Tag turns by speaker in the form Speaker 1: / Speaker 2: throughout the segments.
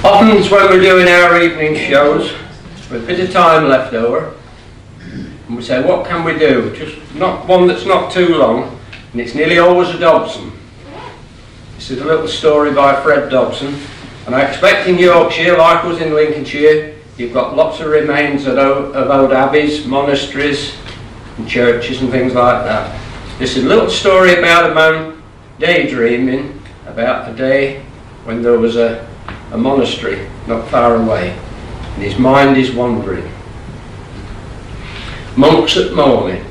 Speaker 1: Often when we're doing our evening shows, with a bit of time left over, and we say, what can we do? Just not one that's not too long, and it's nearly always a Dobson. This is a little story by Fred Dobson, and I expect in Yorkshire, like us in Lincolnshire, you've got lots of remains of old abbeys, monasteries, and churches and things like that. This is a little story about a man daydreaming about a day when there was a monastery not far away, and his mind is wandering. Monks at morning.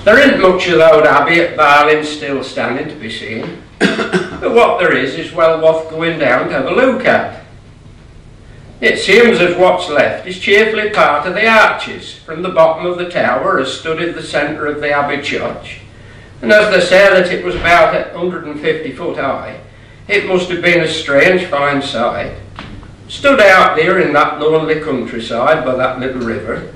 Speaker 1: There isn't much of the old abbey at Barlin still standing to be seen, but what there is well worth going down to have a look at. It seems as what's left is chiefly part of the arches from the bottom of the tower as stood in the centre of the abbey church, and as they say that it was about 150 foot high, it must have been a strange fine sight. Stood out there in that lonely countryside by that little river.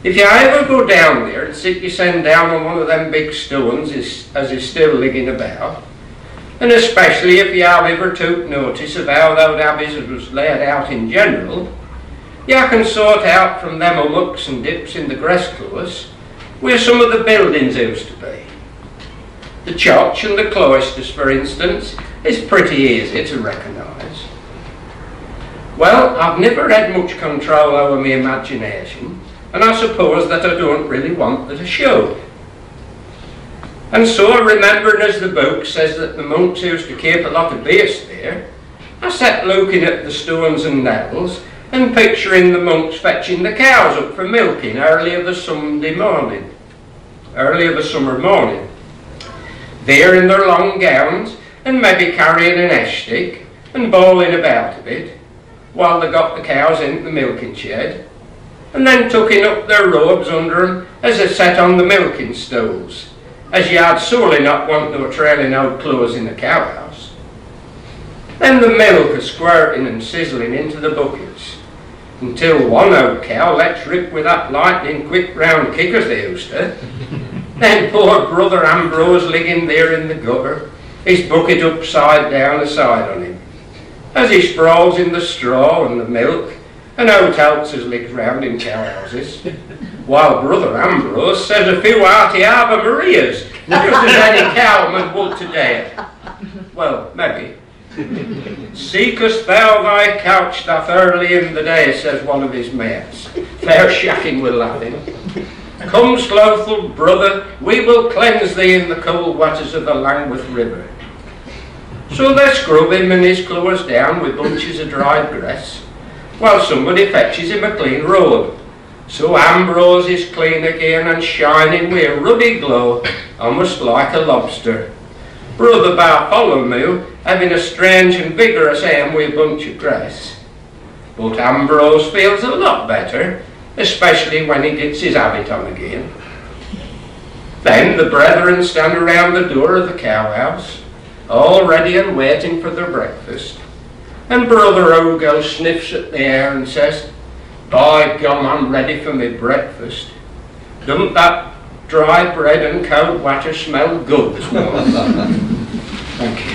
Speaker 1: If you ever go down there and sit yourself down on one of them big stones as is still ligging about, and especially if you have ever took notice of how those abbeys was laid out in general, you can sort out from them hummocks and dips in the grass close where some of the buildings used to be. The church and the cloisters, for instance, is pretty easy to recognise. Well, I've never had much control over my imagination, and I suppose that I don't really want that I should. And so, remembering as the book says that the monks used to keep a lot of beasts there, I sat looking at the stones and nettles and picturing the monks fetching the cows up for milking early of the summer morning. There in their long gowns, and maybe carrying an ash stick and bawling about a bit, while they got the cows into the milking shed, and then tucking up their robes under them as they sat on the milking stools, as you'd sorely not want no trailing old clothes in the cowhouse. Then the milk a squirting and sizzling into the buckets, until one old cow lets rip with that lightning quick round kick as they used to. Then poor brother Ambrose ligging there in the gutter, his bucket upside down aside on him, as he sprawls in the straw and the milk, and out else as ligs round in cowhouses, while brother Ambrose says a few hearty Ave Marias, just as any cowman would today. Well, maybe. Seekest thou thy couch that early in the day, says one of his mates, fair shacking with laughing. Come, slothful brother, we will cleanse thee in the cold waters of the Langworth River. So they scrub him and his clothes down with bunches of dried grass, while somebody fetches him a clean robe. So Ambrose is clean again and shining with a ruddy glow, almost like a lobster. Brother Bartholomew having a strange and vigorous aim with a bunch of grass. But Ambrose feels a lot better, especially when he gets his habit on again. Then the brethren stand around the door of the cowhouse, all ready and waiting for their breakfast. And Brother Hugo sniffs at the air and says, "By gum, I'm ready for my breakfast. Doesn't that dry bread and cold water smell good this morning?" Thank you.